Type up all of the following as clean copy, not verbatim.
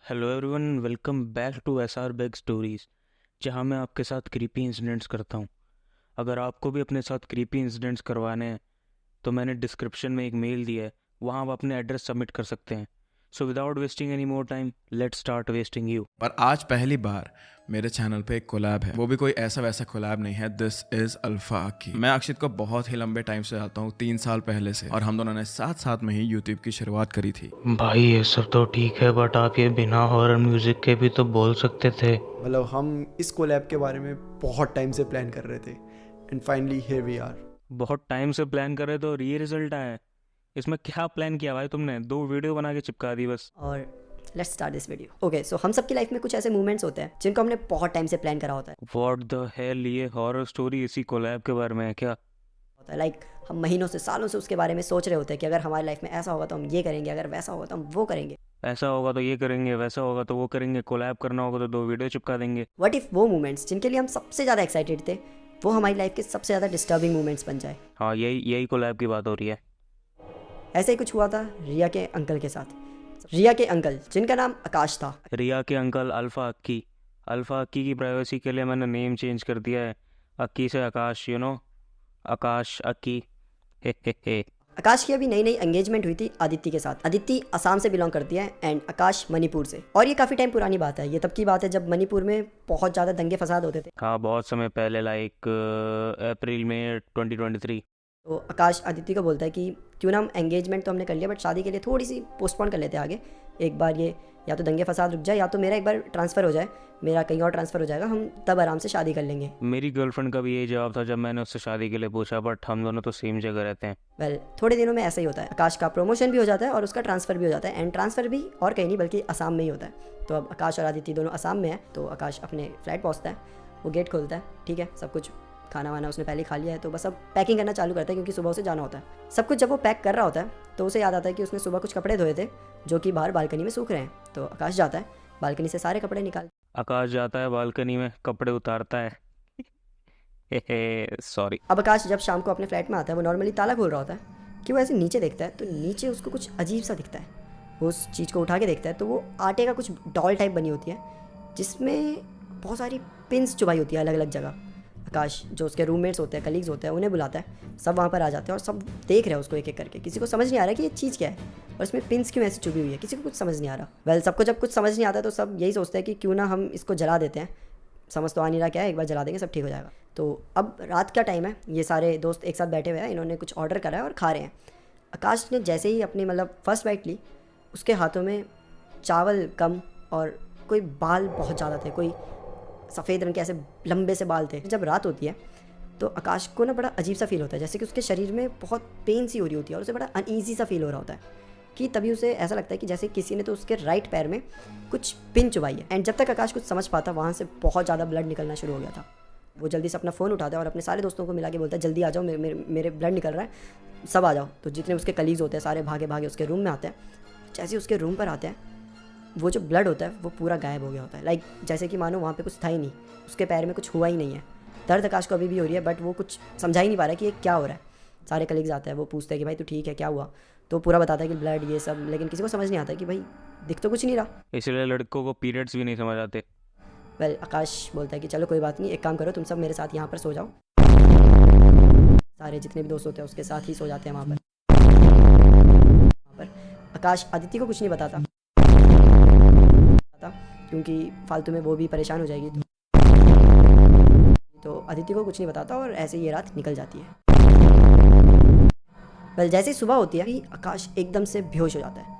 Hello everyone, welcome back to SR bag stories, जहां मैं आपके साथ क्रीपी इंसिडेंट्स करता हूं। अगर आपको भी अपने साथ क्रीपी इंसिडेंट्स करवाने हैं तो मैंने डिस्क्रिप्शन में एक मेल दिया है, वहां आप अपने एड्रेस सबमिट कर सकते हैं। So without wasting any more time, let's start wasting you. पर आज पहली बार मेरे चैनल पे एक कोलैब है, वो भी कोई ऐसा वैसा कोलैब नहीं है। दिस इज अल्फा की। मैं अक्षित को बहुत ही लंबे टाइम से आता हूँ, 3 साल पहले से, और हम दोनों ने साथ साथ में ही यूट्यूब की शुरुआत करी थी। भाई ये सब तो ठीक है, बट आप ये बिना हॉरर म्यूजिक के भी तो बोल सकते थे। मतलब हम इस कोलैब के बारे में बहुत टाइम से प्लान कर रहे थे and finally here we are. बहुत टाइम से प्लान करे तो ये रिजल्ट आया है। इसमें क्या प्लान किया भाई तुमने? 2 वीडियो बना के चिपका दी बस। और let's start this video. Okay, so हम सबकी लाइफ में कुछ ऐसे मूवमेंट्स होते हैं जिनको हमने बहुत टाइम से प्लान करा होता है। व्हाट द हेल, ये हॉरर स्टोरी इसी कोलैब के बारे में है क्या? लाइक हम महीनों से सालों से उसके बारे में सोच रहे होते हैं कि अगर हमारी लाइफ में ऐसा होगा तो हम ये करेंगे, अगर वैसा होगा तो हम वो करेंगे। ऐसा होगा तो ये करेंगे, वैसा होगा तो वो करेंगे, कोलैब करना होगा तो 2 वीडियो चिपका देंगे। व्हाट इफ वो मूवमेंट्स जिनके लिए हम सबसे ज़्यादा एक्साइटेड थे वो हमारी लाइफ के सबसे ज़्यादा डिस्टर्बिंग मूवमेंट्स बन जाए। हाँ, यही कोलैब की बात हो रही है। ऐसे ही कुछ हुआ था रिया के अंकल के साथ। रिया के अंकल जिनका नाम आकाश था। रिया के अंकल अल्फा अक्की। अल्फा अक्की की प्राइवेसी के लिए मैंने नेम चेंज कर दिया है, अक्की से आकाश, आकाश अक्की। हे। आकाश की अभी नई नई एंगेजमेंट हुई थी आदित्य के साथ। आदित्य असम से बिलोंग करती है एंड आकाश मणिपुर से। और ये काफ़ी टाइम पुरानी बात है, ये तब की बात है जब मणिपुर में बहुत ज़्यादा दंगे फसाद होते थे। हाँ, बहुत समय पहले, लाइक अप्रैल में 2023। तो आकाश आदित्य को बोलता है कि क्यों ना हम एंगेजमेंट तो हमने कर लिया बट शादी के लिए थोड़ी सी पोस्टपोन कर लेते हैं आगे। एक बार ये या तो दंगे फसाद रुक जाए या तो मेरा एक बार ट्रांसफ़र हो जाए, मेरा कहीं और ट्रांसफ़र हो जाएगा, हम तब आराम से शादी कर लेंगे। मेरी गर्लफ्रेंड का भी यही जवाब था जब मैंने उससे शादी के लिए पूछा, बट हम दोनों तो सेम जगह रहते हैं। वेल थोड़े दिनों में ऐसा ही होता है, आकाश का प्रमोशन भी हो जाता है और उसका ट्रांसफ़र भी हो जाता है। एंड ट्रांसफ़र भी और कहीं नहीं बल्कि असम में ही होता है। तो अब आकाश और आदित्य दोनों असम में है। तो आकाश अपने फ्लैट पहुँचता है, वो गेट खोलता है, ठीक है, सब कुछ खाना वाना उसने पहले खा लिया है, तो बस अब पैकिंग करना चालू करता है क्योंकि सुबह उसे जाना होता है। सब कुछ जब वो पैक कर रहा होता है तो उसे याद आता है कि उसने सुबह कुछ कपड़े धोए थे जो कि बाहर बालकनी में सूख रहे हैं। तो आकाश जाता है बालकनी से सारे कपड़े निकाल। आकाश जाता है बालकनी में, कपड़े उतारता है। सॉरी। अब आकाश जब शाम को अपने फ्लैट में आता है, वो नॉर्मली ताला खोल रहा होता है कि वो ऐसे नीचे देखता है तो नीचे उसको कुछ अजीब सा दिखता है। वो उस चीज़ को उठा के देखता है तो वो आटे का कुछ डॉल टाइप बनी होती है जिसमें बहुत सारी पिन्स चुभाई होती है अलग अलग जगह। आकाश जो उसके रूममेट्स होते हैं, कलीग्स होते हैं, उन्हें बुलाता है, सब वहाँ पर आ जाते हैं और सब देख रहे हैं उसको एक एक करके। किसी को समझ नहीं आ रहा कि ये चीज़ क्या है और इसमें पिन्स क्यों ऐसी चुभी हुई है, किसी को कुछ समझ नहीं आ रहा। वेल सबको जब कुछ समझ नहीं आता तो सब यही सोचते हैं कि क्यों ना हम इसको जला देते हैं, समझ तो आ नहीं रहा क्या है, एक बार जला देंगे सब ठीक हो जाएगा। तो अब रात का टाइम है, ये सारे दोस्त एक साथ बैठे हुए हैं, इन्होंने कुछ ऑर्डर करा है और खा रहे हैं। आकाश ने जैसे ही अपनी फर्स्ट बाइट ली, उसके हाथों में चावल कम और कोई बाल बहुत ज़्यादा थे, कोई सफ़ेद रंग के ऐसे लंबे से बाल थे। जब रात होती है तो आकाश को ना बड़ा अजीब सा फील होता है, जैसे कि उसके शरीर में बहुत पेन सी हो रही होती है और उसे बड़ा अनईजी सा फील हो रहा होता है। कि तभी उसे ऐसा लगता है कि जैसे किसी ने तो उसके राइट पैर में कुछ पिन चुभाई है। एंड जब तक आकाश कुछ समझ पाता वहाँ से बहुत ज़्यादा ब्लड निकलना शुरू हो गया था। वो जल्दी से अपना फ़ोन उठाता है और अपने सारे दोस्तों को मिला के बोलता है जल्दी आ जाओ, मेरे ब्लड निकल रहा है, सब आ जाओ। तो जितने उसके कलीग्स होते हैं सारे भागे भागे उसके रूम में आते हैं। जैसे उसके रूम पर आते हैं, वो जो ब्लड होता है वो पूरा गायब हो गया होता है। लाइक जैसे कि मानो वहाँ पे कुछ था ही नहीं, उसके पैर में कुछ हुआ ही नहीं है। दर्द आकाश को अभी भी हो रही है बट वो कुछ समझा ही नहीं पा रहा है कि ये क्या हो रहा है। सारे कलीग्स आते हैं, वो पूछते हैं कि भाई तू ठीक है, क्या हुआ? तो पूरा बताता है कि ब्लड ये सब, लेकिन किसी को समझ नहीं आता कि भाई दिख तो कुछ नहीं रहा। इसलिए लड़कों को पीरियड्स भी नहीं समझ आते। वेल आकाश बोलता है कि चलो कोई बात नहीं, एक काम करो तुम सब मेरे साथ यहाँ पर सो जाओ। सारे जितने भी दोस्त होते हैं उसके साथ ही सो जाते हैं वहाँ पर। आकाश आदित्य को कुछ नहीं बताता क्योंकि फालतू में वो भी परेशान हो जाएगी। तो आदित्य को कुछ नहीं बताता और ऐसे ही ये रात निकल जाती है। वेल जैसे ही सुबह होती है कि आकाश एकदम से बेहोश हो जाता है।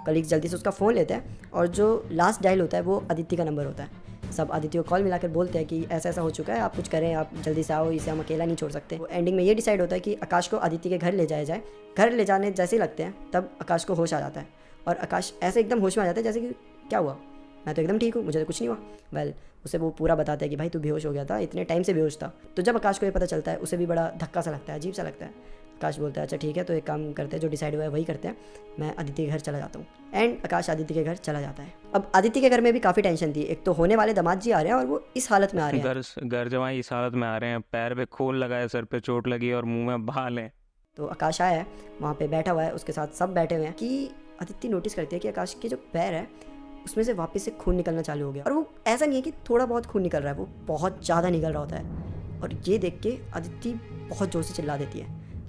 कलीग्स जल्दी से उसका फ़ोन लेते हैं और जो लास्ट डायल होता है वो आदित्य का नंबर होता है। सब आदित्य को कॉल मिलाकर बोलते हैं कि ऐसा ऐसा हो चुका है, आप कुछ करें, आप जल्दी से आओ, इसे हम अकेला नहीं छोड़ सकते। तो एंडिंग में ये डिसाइड होता है कि आकाश को आदित्य के घर ले जाया जाए। घर ले जाने जैसे ही लगते हैं तब आकाश को होश आ जाता है और आकाश ऐसे एकदम होश में आ जाता है जैसे कि क्या हुआ, मैं तो एकदम ठीक हूँ, मुझे तो कुछ नहीं हुआ। वेल उसे वो पूरा बताते हैं कि भाई तू बेहोश हो गया था, इतने टाइम से बेहोश था। तो जब आकाश को ये पता चलता है उसे भी बड़ा धक्का सा लगता है, अजीब सा लगता है। आकाश बोलता है अच्छा ठीक है, तो एक काम करते हैं, जो डिसाइड हुआ है वही करते हैं, मैं आदित्य के घर चला जाता हूँ। एंड आकाश आदित्य के घर चला जाता है। अब आदित्य के घर में भी काफ़ी टेंशन थी, एक तो होने वाले दामाद जी आ रहे हैं और वो इस हालत में आ रहे हैं। घर जमाई इस हालत में आ रहे हैं, पैर पे खोल लगा है, सर पे चोट लगी और मुंह में बाल है। तो आकाश आया है, वहाँ पे बैठा हुआ है, उसके साथ सब बैठे हुए हैं कि अदिति नोटिस करती है कि आकाश के जो पैर है उसमें से वापस से खून निकलना चालू हो गया। और वो ऐसा नहीं है कि थोड़ा बहुत खून निकल रहा है, वो बहुत ज़्यादा निकल रहा होता है। और ये देख के अदिति बहुत ज़ोर से चिल्ला देती है।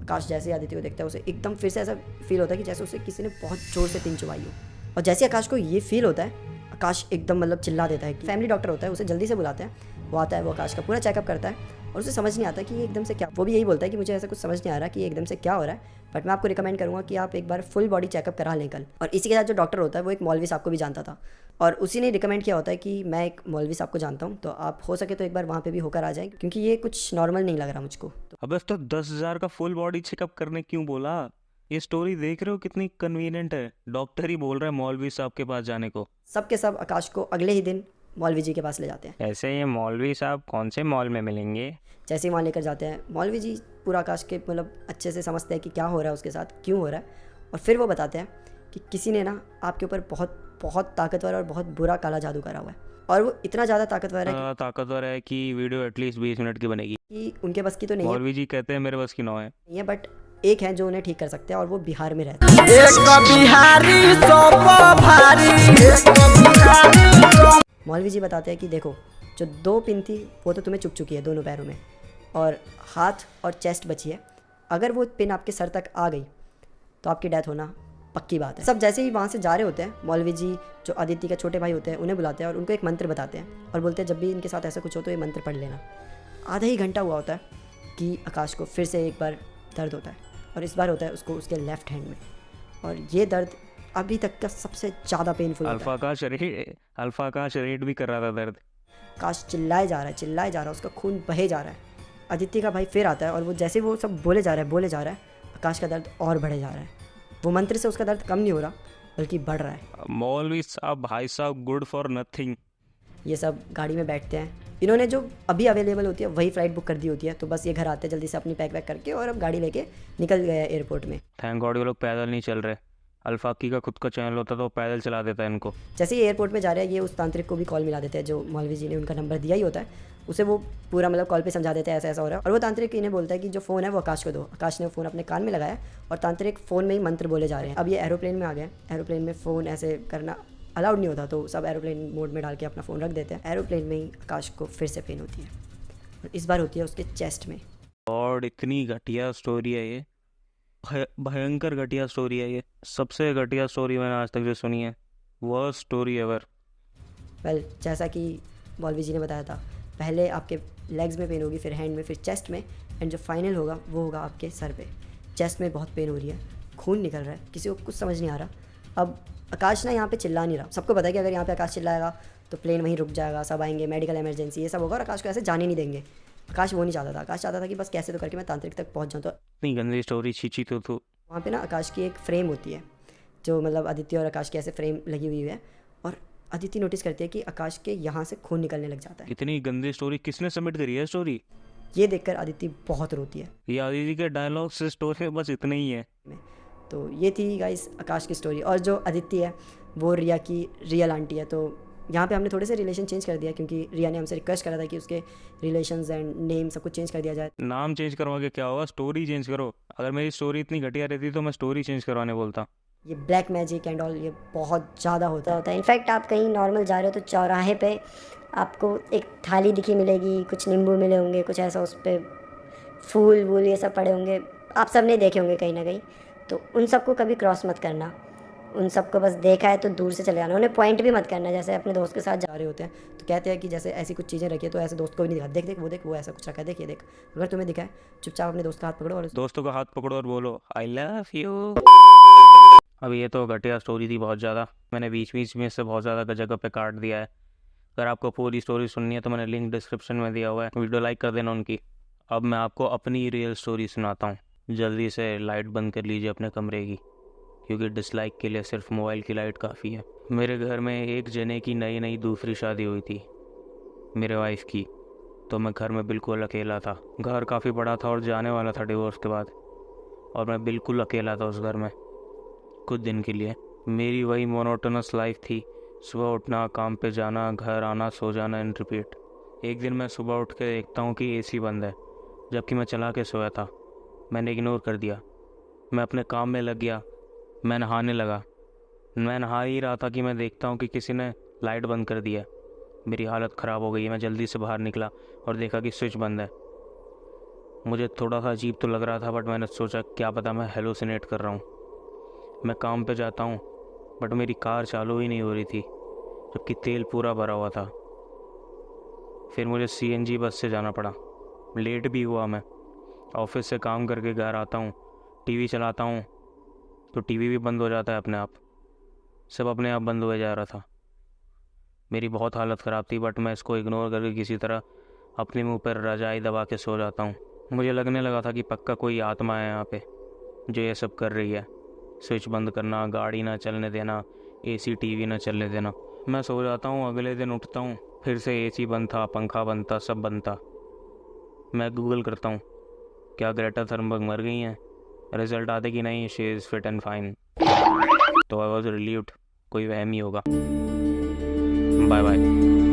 आकाश जैसे अदिति को देखता है उसे एकदम फिर से ऐसा फील होता है कि जैसे उसे किसी ने बहुत ज़ोर से पिन चुभाई हो। और जैसे आकाश को ये फील होता है, आकाश एकदम मतलब चिल्ला देता है कि फैमिली डॉक्टर होता है, उसे जल्दी से बुलाते हैं। वो आता है, वो आकाश का पूरा चेकअप करता है और उसे समझ नहीं आता कि ये एकदम से क्या। वो भी यही बोलता है कि मुझे ऐसा कुछ समझ नहीं आ रहा कि ये एकदम से क्या हो रहा है, बट मैं आपको रिकमेंड करूँगा कि आप एक बार फुल बॉडी चेकअप करा लें कल। और इसी के साथ जो डॉक्टर होता है वो एक मौलवी साहब को भी जानता था और उसी ने रिकमेंड किया होता है कि मैं एक मौलवी साहब को जानता हूँ, तो आप हो सके तो एक बार वहाँ पे भी होकर आ जाएं, क्योंकि ये कुछ नॉर्मल नहीं लग रहा मुझको। अब तो 10,000 का फुल बॉडी चेकअप करने क्यों बोला? ये स्टोरी देख रहे हो कितनी कन्वीनियंट है, डॉक्टर ही बोल रहा है मौलवी साहब के पास जाने को। सब के सब आकाश को अगले ही दिन मौलवी जी के पास ले जाते हैं। ऐसे ये मौलवी साहब कौन से मॉल में मिलेंगे? जैसे ही वहाँ लेकर जाते हैं, मौलवी जी पूरा आकाश के मतलब अच्छे से समझते हैं कि क्या हो रहा है उसके साथ, क्यों हो रहा है। और फिर वो बताते हैं कि किसी ने ना आपके ऊपर बहुत बहुत ताकतवर और बहुत बुरा काला जादू करा हुआ है। और वो इतना ज़्यादा ताकतवर है कि वीडियो एटलीस्ट 20 मिनट की बनेगी। कि उनके बस की तो नहीं है, मौलवी जी कहते हैं मेरे बस की 9 है। नहीं है, बट एक है जो उन्हें ठीक कर सकते हैं और वो बिहार में रहते हैं। मौलवी जी बताते हैं कि देखो, जो 2 पिन थी वो तो तुम्हें चुभ चुकी है दोनों पैरों में, और हाथ और चेस्ट बची है। अगर वो पिन आपके सर तक आ गई तो आपकी डेथ होना पक्की बात है। सब जैसे ही वहाँ से जा रहे होते हैं, मौलवी जी जो आदित्य के छोटे भाई होते हैं उन्हें बुलाते हैं और उनको एक मंत्र बताते हैं और बोलते हैं जब भी इनके साथ ऐसा कुछ हो तो ये मंत्र पढ़ लेना। आधा ही घंटा हुआ होता है कि आकाश को फिर से एक बार दर्द होता है और इस बार होता है उसको उसके लेफ्ट हैंड में, और ये दर्द अभी तक का सबसे ज़्यादा पेनफुल होता है। अल्फा आकाश रेड भी कर रहा था दर्द। आकाश चिल्लाए जा रहा है, उसका खून बहे जा रहा है। आदित्य का भाई फिर आता है और वो जैसे वो सब बोले जा रहा है, आकाश का दर्द और बढ़े जा रहा है। वो मंत्र से उसका दर्द कम नहीं हो रहा बल्कि बढ़ रहा है। मौलवी साहब, भाई साहब, गुड फॉर नथिंग। ये सब गाड़ी में बैठते हैं। इन्होंने जो अभी अवेलेबल होती है वही फ़्लाइट बुक कर दी होती है, तो बस ये घर आते हैं जल्दी से अपनी पैक वैक करके और अब गाड़ी लेके निकल गए एयरपोर्ट में। थैंक गॉड ये लोग पैदल नहीं चल रहे। अल्फाकी का खुद का चैनल होता तो वो पैदल चला देता है इनको। जैसे ही एयरपोर्ट में जा रहे हैं, ये उस तांत्रिक को भी कॉल मिला देते हैं जो मौलवी जी ने उनका नंबर दिया ही होता है। उसे वो पूरा मतलब कॉल पे समझा देते हैं ऐसा ऐसा हो रहा है, और वो तांत्रिक इन्हें बोलता है कि जो फ़ोन है वो आकाश को दो। आकाश ने फ़ोन अपने कान में लगाया और तांत्रिक फ़ोन में ही मंत्र बोले जा रहे हैं। अब ये एरोप्लेन में आ गए। एरोप्लेन में फ़ोन ऐसे करना अलाउड नहीं होता, तो सब एरोप्लेन मोड में डाल के अपना फ़ोन रख देते हैं। एरोप्लेन में ही आकाश को फिर से पेन होती है और इस बार होती है उसके चेस्ट में। और इतनी घटिया स्टोरी है ये, भयंकर घटिया स्टोरी है ये। सबसे घटिया स्टोरी मैंने आज तक जो सुनी है, वर्स्ट स्टोरी एवर। वेल, जैसा कि मौलवी जी ने बताया था, पहले आपके लेग्स में पेन होगी, फिर हैंड में, फिर चेस्ट में, एंड जो फाइनल होगा वो होगा आपके सर पे। चेस्ट में बहुत पेन हो रही है, खून निकल रहा है, किसी को कुछ समझ नहीं आ रहा। अब आकाश ना यहाँ पे चिल्ला नहीं रहा। सबको पता है कि अगर यहाँ पे आकाश चिल्लाएगा तो प्लेन वहीं रुक जाएगा, सब आएंगे, मेडिकल इमरजेंसी ये सब होगा, और आकाश को ऐसे जाने नहीं देंगे। आकाश वो नहीं चाहता था। आकाश चाहता था कि बस कैसे तो करके मैं तांत्रिक तक पहुँच जाऊँ। तो इतनी गंदी स्टोरी, छीची तो वहाँ पे ना आकाश की एक फ्रेम होती है जो मतलब आदित्य और आकाश की ऐसे फ्रेम लगी हुई है, और अदिति नोटिस करती है कि आकाश के यहाँ से खून निकलने लग जाता है। इतनी गंदी स्टोरी किसने सबमिट करी है स्टोरी? ये देखकर अदिति बहुत रोती है। ये आदिति के डायलॉग से स्टोरी में बस इतने ही है। तो ये थी गाइस आकाश की स्टोरी। और जो अदिति है वो रिया की रियल आंटी है। तो यहाँ पे हमने थोड़े से रिलेशन चेंज कर दिया क्योंकि रिया ने हमसे रिक्वेस्ट करा था कि उसके रिलेशंस एंड नेम सब कुछ चेंज कर दिया जाए। नाम चेंज करवा के क्या होगा, स्टोरी चेंज करो। अगर मेरी स्टोरी इतनी घटिया रहती तो मैं स्टोरी चेंज करवाने बोलता। ये ब्लैक मैजिक एंड ऑल ये बहुत ज़्यादा होता है। इनफैक्ट आप कहीं नॉर्मल जा रहे हो तो चौराहे पे आपको एक थाली दिखी मिलेगी, कुछ नींबू मिले होंगे, कुछ ऐसा, उस पर फूल वूल ये सब पड़े होंगे, आप सब ने देखे होंगे कहीं ना कहीं। तो उन सबको कभी क्रॉस मत करना, उन सबको बस देखा है तो दूर से चले जाना, उन्हें पॉइंट भी मत करना। जैसे अपने दोस्त के साथ जा रहे होते हैं तो कहते हैं कि जैसे ऐसी कुछ चीज़ें रखी है तो ऐसे दोस्त को भी नहीं दिखा, देख देख वो ऐसा कुछ रखा है, देख ये देख। अगर तुम्हें दिखा है चुपचाप अपने दोस्त का हाथ पकड़ो और दोस्तों का हाथ पकड़ो और बोलो आई लव यू। अब ये तो घटिया स्टोरी थी बहुत ज़्यादा, मैंने बीच बीच में से बहुत ज़्यादा जगह पे काट दिया है। अगर आपको पूरी स्टोरी सुननी है तो मैंने लिंक डिस्क्रिप्शन में दिया हुआ है, वीडियो लाइक कर देना उनकी। अब मैं आपको अपनी रियल स्टोरी सुनाता हूँ। जल्दी से लाइट बंद कर लीजिए अपने कमरे की, क्योंकि डिसलाइक के लिए सिर्फ मोबाइल की लाइट काफ़ी है। मेरे घर में एक जने की नई दूसरी शादी हुई थी, मेरे वाइफ की। तो मैं घर में बिल्कुल अकेला था। घर काफ़ी बड़ा था और जाने वाला था डिवोर्स के बाद, और मैं बिल्कुल अकेला था उस घर में कुछ दिन के लिए। मेरी वही मोनोटोनस लाइफ थी, सुबह उठना, काम पे जाना, घर आना, सो जाना एंड रिपीट। एक दिन मैं सुबह उठ के देखता हूँ कि एसी बंद है, जबकि मैं चला के सोया था। मैंने इग्नोर कर दिया, मैं अपने काम में लग गया। मैं नहाने लगा, मैं नहा ही रहा था कि मैं देखता हूँ कि किसी ने लाइट बंद कर दिया। मेरी हालत ख़राब हो गई है। मैं जल्दी से बाहर निकला और देखा कि स्विच बंद है। मुझे थोड़ा सा अजीब तो लग रहा था, बट मैंने सोचा क्या पता मैं हेलुसिनेट कर रहा हूँ। मैं काम पे जाता हूँ, बट मेरी कार चालू ही नहीं हो रही थी, जबकि तेल पूरा भरा हुआ था। फिर मुझे CNG बस से जाना पड़ा। लेट भी हुआ। मैं ऑफिस से काम करके घर आता हूँ, टीवी चलाता हूँ तो टीवी भी बंद हो जाता है अपने आप। सब अपने आप बंद हुए जा रहा था। मेरी बहुत हालत ख़राब थी, बट मैं इसको इग्नोर करके किसी तरह अपने मुंह पर रजाई दबा के सो जाता हूँ। मुझे लगने लगा था कि पक्का कोई आत्मा है यहाँ पे जो ये सब कर रही है। स्विच बंद करना, गाड़ी ना चलने देना, AC TV ना चलने देना। मैं सो जाता हूँ। अगले दिन उठता हूँ, फिर से AC बंद था, पंखा बंद था, सब बंद था। मैं गूगल करता हूँ क्या ग्रेटा थर्नबर्ग मर गई हैं। रिजल्ट आते कि नहीं, she is fit and fine. तो आई वॉज रिलीव्ड, कोई वहम ही होगा। Bye bye.